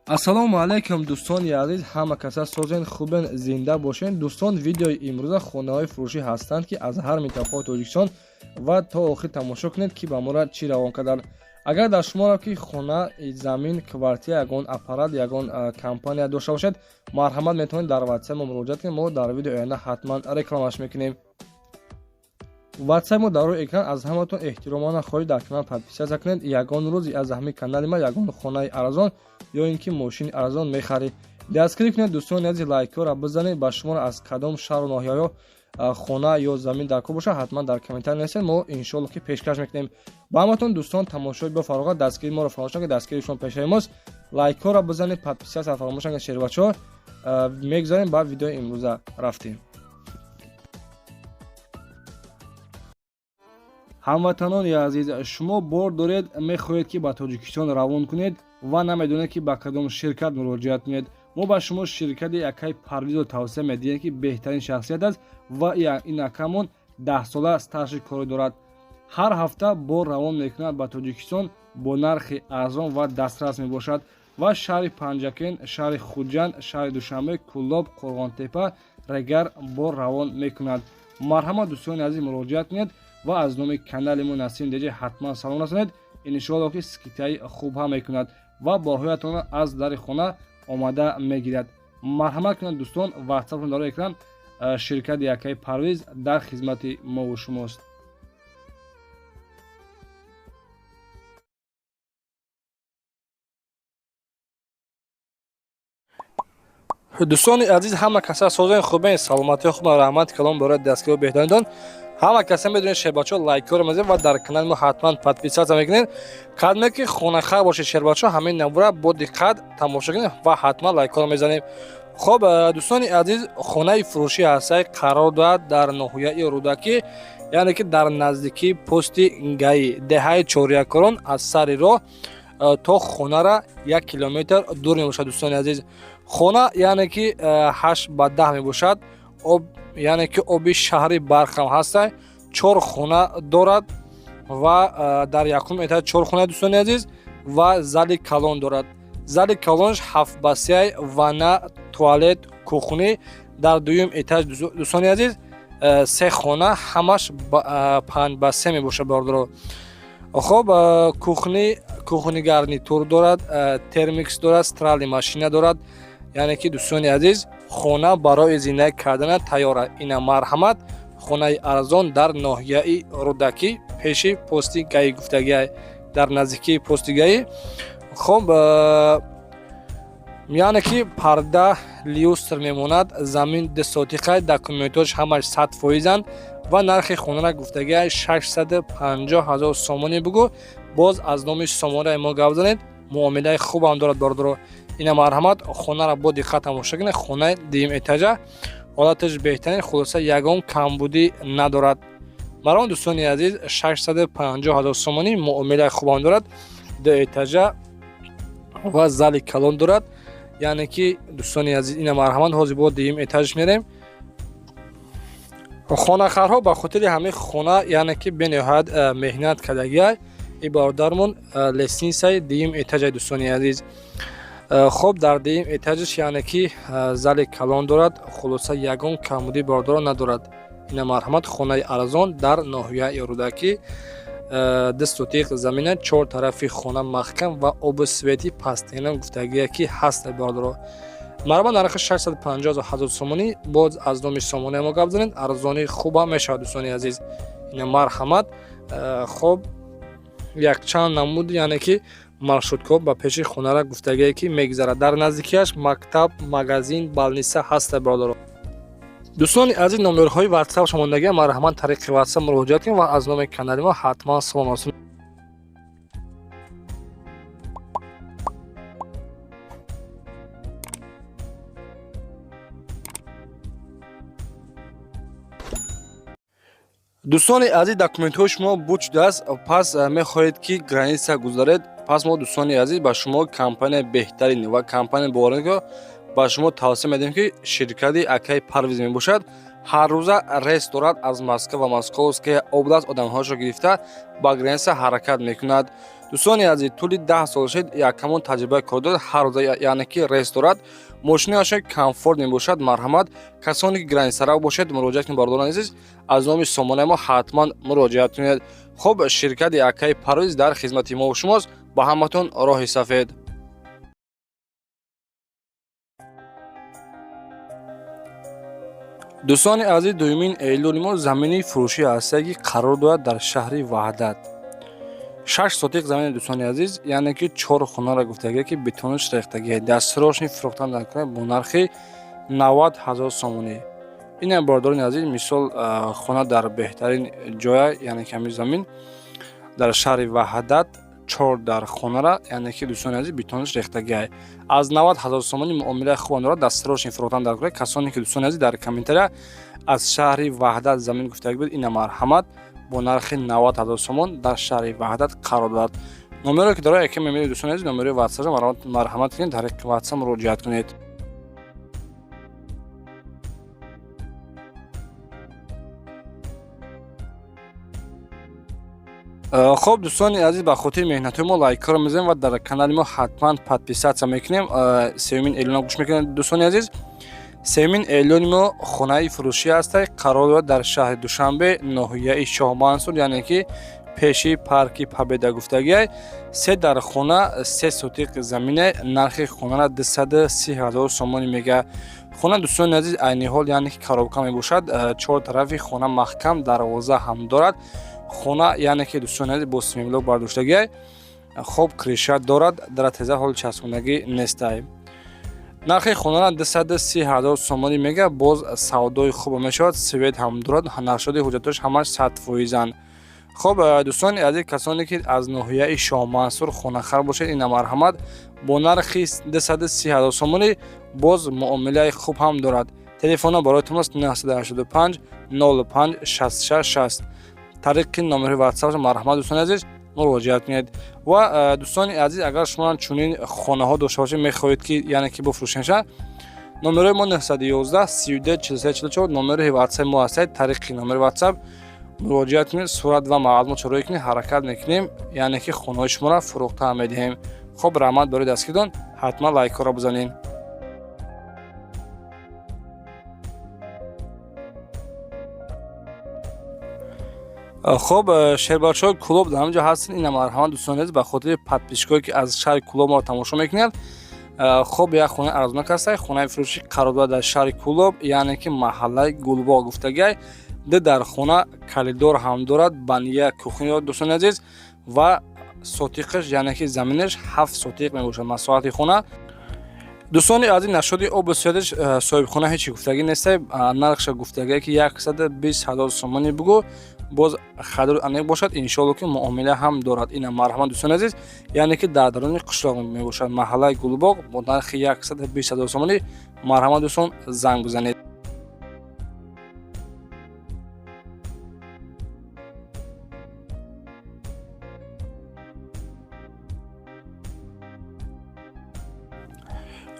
ассалому алайкум дӯстони азиз, ҳама каса созен хубен, зинда бошен. дӯстон, видеои имрӯза хонаҳои фурӯшӣ ҳастанд ки аз ҳар минтақаҳои Тоҷикистон ва то охир тамошо кунед ки ба моро чӣ равон карданд. агар дар шуморо ки хона, замин, квартира, ягон аппарат, ягон компания дошта бошед, марҳамат метавонед дар ватсап мо муроҷиат кунед. мо дар видеои оянда ҳатман рекламаш мекунем. ватсап мо дар рӯи экран. аз ҳаматон эҳтиромона хоҳиш дар канал подписатсия кунед. ягон рӯзи аз ҳамин канали ма ягон хонаи арзон ё ин ки мошини арзон мехаред, дастгирӣ кунед. дӯстони азиз, лайкҳоро бизанед. ба шуморо аз кадом шаҳру ноҳияҳо хона ё замин дар кор бошад, ҳатман дар комментар нависед. мо иншоалло ки пешкаш мекунем. ба ҳаматон дӯстон, тамошои бафароғат, дастгирии моро фаромӯш накунед. дастгирии шумо пешаи мост. лайкҳоро бизанед, подписатсия фаромӯш накунед. шербачаҳо мегзарем ба видеои имрӯза рафтем. ҳамватанони азиз, шумо бор доред мехоҳед ки ба Тоҷикистон равон кунед ва намедонед ки ба кадом ширкат муроҷиат кунед. мо ба шумо ширкати Акай Парвизро тавсия медиҳем ки беҳтарин шахсият аст ва ин акамон 10 сола стажи корӣ дорад. ҳар ҳафта бор равон мекунад ба Тоҷикистон бо нархи арзон ва дастрас мебошад ва шаҳри Панҷакен, шаҳри Хуҷанд, шаҳри Душанбе, Кӯллоб, Қурғонтепа, Регар бор равон мекунад. марҳамат дӯстони азиз, муроҷиат кунед ва аз номи канали мо Насим Деҷа ҳатман салом расонед. иншоалло ки скидкаи хуб ҳам мекунад ва борҳоятонро аз дари хона омада мегирад. марҳамат кунед дӯстон, ватсапон дар экран. ширкати Акай Парвиз дар хизмати мову шумост. дӯстони азиз, ҳама каса созен хубен, саломатии хуб, раҳмати калом бораи дастгири беҳтаринтон. ҳама каса медонед шербачо лайкҳоро мезанед ва дар канали мо ҳатман подписатсия мекунед. қадме ки хонахар бошед шербачо, ҳамин навора бо диққат тамошо кунед ва ҳатман лайкҳоро мезанем. хоб дӯстони азиз, хонаи фурӯшӣ ҳастаи қарор дорад дар ноҳияи Рӯдакӣ, яъне ки дар наздикии пости гаи деҳаи Чорякорон. аз сари роҳ то хонара 1 километр дур мебошад. дӯстони азиз, хона яъне ки 8 ба 10 мебошад. яъне ки оби шаҳри Бархам ҳастай. 4 хона дорад ва дар якум этаж 4 хона дӯстони азиз ва зали калон дорад. зали калонш 7 ба 3 ванна, туалет, кухни. дар дуюм этаж дӯстони азиз 3 хона, ҳамаш 5 ба 3 мебошад бардоро. хоб кухни гарнитур дорад, термикс дорад, страли машина дорад. яъне ки дӯстони азиз, хона барои зиндаги кардана тайёр аст. ина марҳамат, хонаи арзон дар ноҳияи Рӯдакӣ, пеши пости гаи гуфтагиай, дар наздикии пости гаи. хоб яъне ки парда люстр мемонад, замин десотиқа, документош ҳамаш 100% ва нархи хонара гуфтагиай 650 000 сомонӣ бугӯ. боз аз номи сомонаи мо гап занед, муомилаи хубам дорад бардоро. ина марҳамат, хонара бо диққат тамошо кунед. хонаи дуюм этажа ҳолаташ беҳтарин, хулоса ягон камбудӣ надорад. марҳамат дӯстони азиз, 650 000 сомонӣ муомилаи хубам дорад. ду этажа ва зали калон дорад. яъне ки дӯстони азиз, ина марҳамат, ҳозир бо дуюм этажш мерем. хонахарҳо ба хотири ҳамин хона яъне ки бениҳоят меҳнат кардагиай. и бародармон лестнисаи дуюм этажаи дӯстони азиз. хоб дар дуюм этажаш яъне ки зали калон дорад, хулоса ягон камбудӣ бардоро надорад. ина марҳамат, хонаи арзон дар ноҳияи Рӯдакӣ, дистотиқ замина, 4 тарафи хона маҳкам ва оби свети пастена гуфтагия ки ҳаст бардоро. марҳамат, нархи 650 000 сомонӣ. боз аз номи сомонаи мо гап занед, арзонӣ хуба мешавад дӯстони азиз. ина марҳамат. хоб якчанд намуд яъне ки маршрутка ба пеши хонара гуфтагие ки мегзарад. дар наздикиаш мактаб, магазин, балниса ҳаста бардоро. дӯстони азиз, номерҳои ватсап шумондагия марҳамат тариқи ватсап муроҷиат кунед ва аз номи канали мо ҳатман салом расонед. дӯстони азиз, документҳои шумо буд шудааст, пас мехоҳед ки граница гузаред. пас мо дӯстони азиз ба шумо компанияи беҳтарин ва компанияи боварнок ба шумо тавсия медиҳем ки ширкати Акай Парвиз мебошад. ҳар рӯза рейс дорад аз Москва ва Московская област одамҳояшро гирифта ба граница ҳаракат мекунад. дӯстони азиз, тӯли 10 сол шуд якамон таҷрибаи кор дорад. ҳар рӯза яъне ки рейс дорад, мошинаашон комфорт мебошад. марҳамат, касоне ки границараво бошед муроҷиат кунед бардорон азиз, аз номи сомонаи мо ҳатман муроҷиат кунед. хуб, ширкати Акаи Парвиз дар хизмати мо ва шумост. ба ҳаматон роҳи сафед. дӯстони азиз, 2 июли мо замини фурӯши асаги қарор дорад дар шаҳри Ваҳдат. 6 сотиқ замини дӯстони азиз, яъне ки 4 хонара гуфтагие ки бетониш рехтагие дастирошни фурӯхтан дар кунад бо нархи 90 000 сомонӣ. ина бардорони азиз, мисол хона дар беҳтарин ҷоя, яъне ки ҳамин замин дар шаҳри Ваҳдат 4 дар хонара, яъне ки дӯстони азиз бетониш рехтагие аз 90 000 сомонӣ муомилаи хуб дорад. дастирошни фурӯхтан дар кунад. касоне ки дӯстони азиз дар комментария аз шаҳри Ваҳдат замин гуфтагӣ буд, ина марҳамат бо нархи 90 000 сомон дар шаҳри Ваҳдат қарор дорад. номеро ки дорад яке мемони дӯстони азиз, номерои ватсап марҳамат кунед, дар ватсап муроҷиат кунед. хуб, дӯстони азиз, ба хотири меҳнатҳои мо лайкаро мезанем ва дар канали мо ҳатман подписатсия мекунем. 3 июли гӯш мекунед дӯстони азиз. 3 июли мо хонаи фурӯшӣ ҳастад, қарор дорад дар шаҳри Душанбе, ноҳияи Шоҳмансур, яъне ки пеши парки Победа гуфтагие. 3 дар хона, 3 сотиқ замине, нархи хонара 230 000 сомонӣ мега. хона дӯстони азиз айни ҳол, яъне ки коробка мебошад, 4 тарафи хона маҳкам, дарвоза ҳам дорад. хона яъне ки дӯстони азиз бо симимлок бардоштагие, хуб криша дорад, даратеза ҳоли часпондагӣ нестай. нархи хонара 230 000 сомонӣ мега. боз савдои хуб мешавад, свет ҳам дорад, нақшоди ҳуҷҷатош ҳамаш 100%. хуб, дӯстони азиз, касоне ки аз ноҳияи Шоҳмансур хонахар бошед, ина марҳамат бо нархи 230 000 сомонӣ боз муомилаи хуб ҳам дорад. телефона бароятон аст 985 05 66 60. тариқи номери ватсап марҳамат дӯстони азиз муроҷиат кунед. ва дӯстони азиз, агар шумо чунин хонаҳо дошта бошед, мехоҳед ки яъне ки бифурӯшенша, номерои мо 911 32 43 44 номери ватсаби мо ҳастад. тариқи номери ватсап муроҷиат кунед, сурат ва маълумотро рӯй кунед, ҳаракат мекунем, яъне ки хонаҳои шуморо фурӯхта медиҳем. хуб, раҳмат барои дастгирдон, ҳатман лайкҳоро бизанед. хуб, шербачаҳои Кӯлоб дар ҳамаҷо ҳастанд. ина марҳамат дӯстони азиз, ба хотири подписчикое ки аз шаҳри Кӯлоб моро тамошо мекунанд. хуб, як хонаи арзонак ҳастад. хонаи фурӯши қарор дорад дар шаҳри Кӯлоб, яъне ки маҳаллаи Гулбоғ гуфтагие. дар хона калидор ҳам дорад, бания кухня дорад дӯстони азиз, ва сотиқаш яъне ки заминаш 7 сотиқ мебошад масоҳати хона. дӯстони азиз, нашоди обу суядаш соҳибхона ҳеҷ гуфтагӣ нестай. нархша гуфтагие ки 120 000 сомонӣ бугӯ, боз хадр аниқ бошад, иншоалло ки муомила ҳам дорад. ина марҳамат дӯстони азиз, яъне ки дар даруни қишлоқ мебошад, маҳаллаи Гулбоғ, бо нархи 120 000 сомонӣ. марҳамат дӯстон, занг бизанед.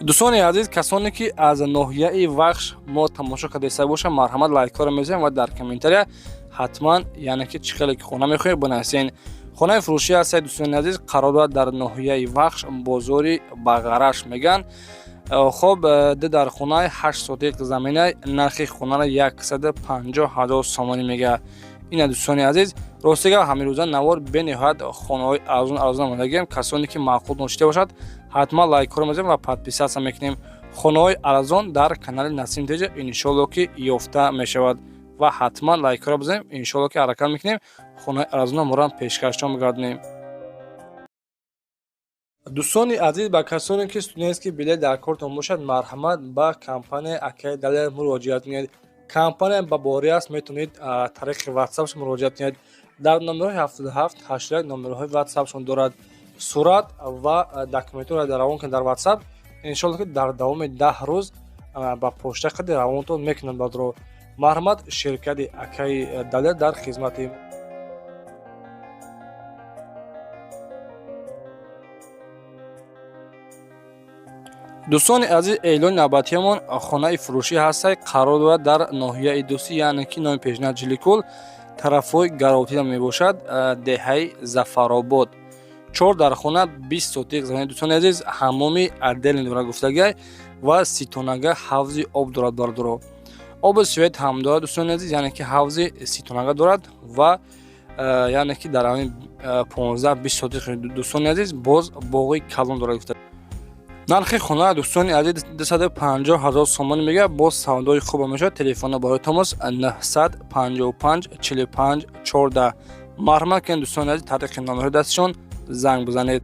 дӯстони азиз, касоне ки аз ноҳияи Вахш мо тамошо кардаиста бошанд, марҳамат лайкҳоро мезанем ва дар комментария ҳатман яъне ки чӣ хеле ки хона мехоҳед бинависен. хонаи фурӯшӣ ҳастад дӯстони азиз, қарор дорад дар ноҳияи Вахш, бозори Бағараш меган. хуб, дар хонаи 8 сотиқ заминаи, нархи хонара 150 000 сомонӣ мега. ина дӯстони азиз, ростига ҳамин рӯза навор бениҳоят хонаҳои арзон омадагием. касоне ки маъқул доништа бошад, ҳатман лайкҳоро мезанем ва подписатсия мекунем. хонаҳои арзон дар канали Насим Теҷа иншоалло ки ёфта мешавад ва ҳатман лайкҳоро бизанем. иншоалло ки ҳаракат мекунем, хонаҳои арзонро моро пешкашон мегардонем. дӯстони азиз, ба касоне ки студентский билет дар кортон бошад, марҳамат ба компанияи Акаи Далер муроҷиат кунед. компания ба борӣ аст, метавонед тариқи ватсапш муроҷиат кунед. дар номерҳои 77 81 номерҳои ватсапшон дорад. сурат ва документҳоро равон кунед дар ватсап. иншоалло ки дар давоми 10 рӯз ба почта қади равонтон мекунанд бадро. марҳамат, ширкати Акаи Далер дар хизмати дӯстони азиз, эълони навбатиямон хонаи фурӯшӣ ҳастад. қарор дорад дар ноҳияи Дӯстӣ, яъне ки номи пешниҳад Ҷиликӯл, тарафҳои Гаровтида мебошад, деҳаи Зафаробод. 4 дар хона, 20 сотиқ замин. Дӯстони азиз, ҳаммоми отделе дорад гуфтагай ва ситонага ҳавзи об дорад бардоро. Оби свет ҳам дорад дӯстони азиз, яъне ки ҳавзи ситонага дорад ва яъне ки дар ҳамин 15-20 сотиқ дӯстони азиз боз боғи калон дорад гуфтагай. нархи хона дӯстони азиз 250 000 сомон мега. боз савдои хуб мешавад. Телефона барои тамос 955 45 14. марҳамат кунед дӯстони азиз, тариқи номерҳои дастишон занг бизанед.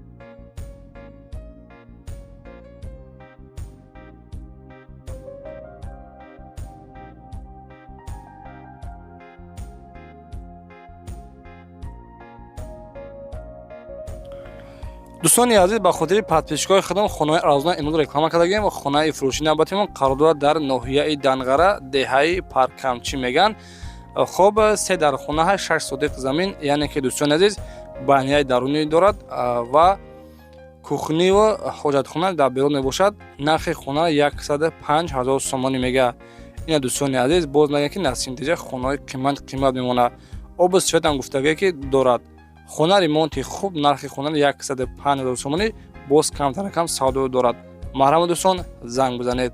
дӯстони азиз, ба хотири подписчикои худам хонаи арзона имрӯз реклама кардагем. хонаи фурӯшии навбатимон қарор дорад дар ноҳияи Дангара, деҳаи Паркамчи меган. хоб 3 дар хона ҳаст, 6 сотиқ замин, яъне ки дӯстони азиз, банияи дарунӣ дорад ва кухнӣ ва ҳоҷатхона дар берун мебошад. нархи хона 105 000 сомонӣ мега. ина дӯстони азиз, боз нагӯям ки насинтиҷа хонаи қимат мемонад. оби светам гуфтагӯям ки дорад. хона ремонти хуб, нархи хона 105 000 сомонӣ, боз камтара кам савдо дорад. марҳамат дӯстон, занг бизанед.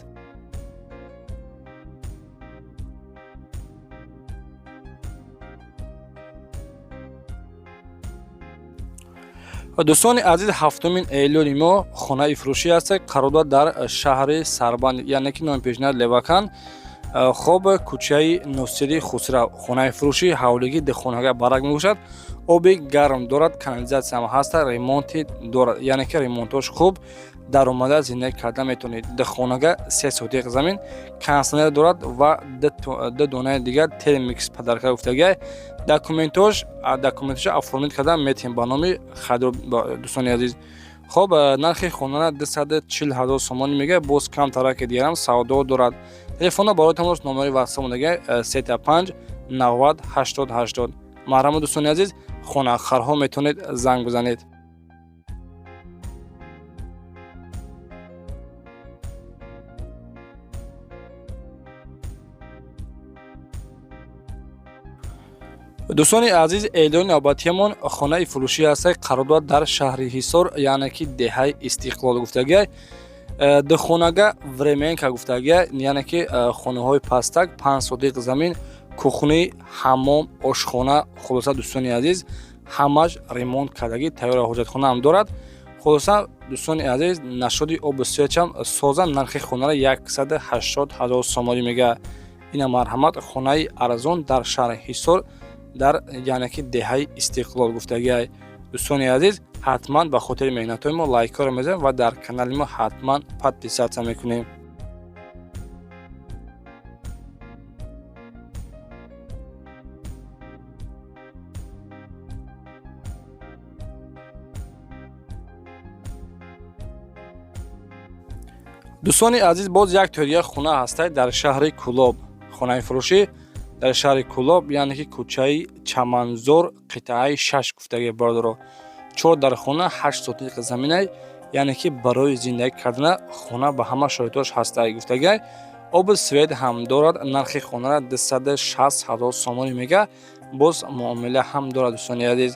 дӯстони азиз, 7 июли моҳ хонаи фурӯшӣ ҳаст. қарор дорад дар шаҳри Сарбанд, яъне ки номи пешниҳад Левакан. хоб кӯчаи Носири Хусрав. хонаи фурӯшӣ ҳавлигӣ дехонага барак мебошад. оби гарм дорад, канализатсия ҳам ҳаст, ремонти дорад, яъне ки ремонтош хуб, даромада зиндагӣ карда метавонед. дехонага 3 сотиқ замин, кондитсионер дорад ва 2 донаи дигар термикс падарка гуфтагай. документош оформид карда метавонем ба номи Хайдор. дӯстони азиз, хоб нархи хона 240 000 сомонӣ мега. боз камтараки дигарам савдо дорад. телефона барои тамос номери ватсап дагай 35 90 80 80. марҳамат дӯстони азиз, хонахарҳо метавонед занг бизанед. дӯстони азиз, эълони навбатиямон хонаи фурӯшӣ ҳастад. қарор дорад дар шаҳри Ҳисор, яъне ки деҳаи Истиқлол гуфтагай. духонага Временка гуфтагай, яъне ки хонаҳои пастак, 5 сотиқ замин, кухнӣ, ҳаммом, ошхона. хулоса дӯстони азиз, ҳамаш ремонт кардагӣ, тайёра ҳоҷатхона ҳам дорад. хулоса дӯстони азиз, нашоди оби светчам созам. нархи хонара 180 000 сомонӣ мега. ина марҳамат, хонаи арзон дар шаҳри Ҳисор, дар яъне ки деҳаи Истиқлол гуфтагай. дӯстони азиз, ҳатман ба хотири меҳнатҳои мо лайкҳоро мезанем ва дар канали мо ҳатман подписатсия мекунем. дӯстони азиз, боз як тория хона ҳастад дар шаҳри Кӯлоб. хонаи фурӯшӣ дар шаҳри Кӯлоб, яъне ки кӯчаи Чаманзор, қитъаи 6 гуфтагӣ бардоро. 4 дар хона, 8 сотиқ заминай, яъне ки барои зиндагӣ кардана хона ба ҳама шоитош ҳастаи гуфтагай. оби свет ҳам дорад. нархи хонара 260 000 сомонӣ мега. боз муомила ҳам дорад дӯстони азиз.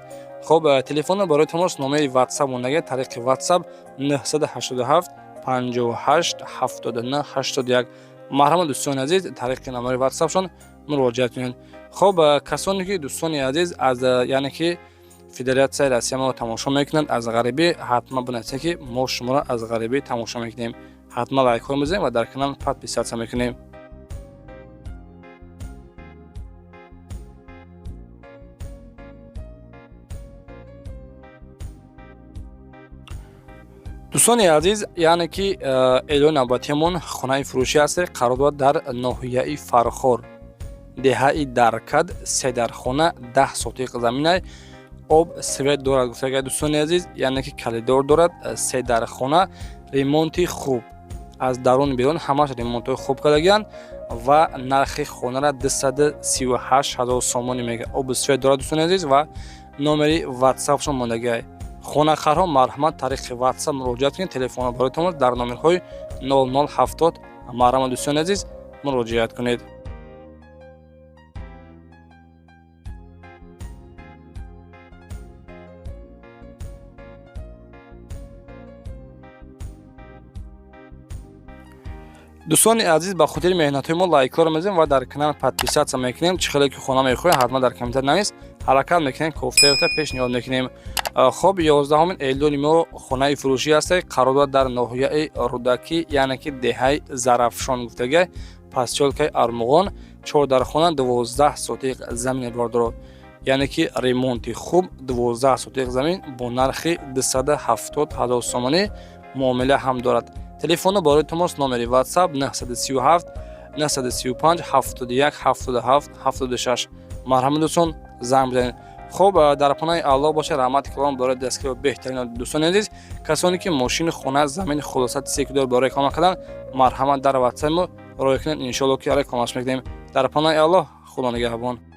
хоб телефона барои тамос номери ватсап мондагай. тариқи ватсап 987 58 79 81. марҳамат дӯстони азиз, тариқи номери ватсапшон муроҷиат кунед. хоб касоне ки дӯстони азиз аз яъне ки Федератсияи Россия мо тамошо мекунанд аз ғарибӣ, ҳатман бинависед ки мо шуморо аз ғарибӣ тамошо мекунем. ҳатман лайкҳо мезанем ва дар канал подписатсия мекунем. дӯстони азиз, яъне ки эълони навбатиямон хонаи фурӯшӣ ҳаст. қарор дорад дар ноҳияи Фархор, деҳаи Даркад, 3 дар хона, 10 сотиқ заминай. об свет дорад гуфтагай дӯстони азиз, яъне ки калидор дорад. 3 дар хона, ремонти хуб, аз дарун берун ҳамаш ремонтҳои хуб кардагианд ва нархи хонара 238 000 сомонӣ мега. оби свет дорад дӯстони азиз ва номери ватсапшон мондагай хонахарҳо марҳамат тариқи WhatsApp муроҷиат кунед. Телефонҳо бароятон дар номерҳои 0070. марҳамат дӯстони азиз муроҷиат кунед. дӯстони азиз, ба хотири меҳнатҳои мо лайкҳоро мезанем ва дар канал подписатсия мекунем. Чӣ хеле ки хона мехоҳед ҳатман дар комментар навис, ҳаракат мекунем, кофта пешниҳод мекунем. хоб 11 июли мо хонаи фурӯшӣ ҳастед. қарор дорад дар ноҳияи Рудакӣ, яъне ки деҳаи Зарафшон гуфтагай, посёлкаи Армуғон. чордархона 12 сотиқ замин бордорад, яъне ки ремонти хуб 12 сотиқ замин бо нархи 270 000 сомонӣ муомила ҳам дорад. Телефони барои тамос номери WhatsApp 937 935 71 77 76. марҳамат дӯстон, занг бизанед. хоб, дар паноҳи Аллоҳ бошед. раҳмати калом барои дастгирии беҳтарин дӯстони азиз, касоне ки мошини хона, замин, хулосати секундор барои реклама кардан, марҳамат дар WhatsApp мо роя кунед. иншоалло ки реклама мекунем. дар паноҳи Аллоҳ, худо нигаҳбон.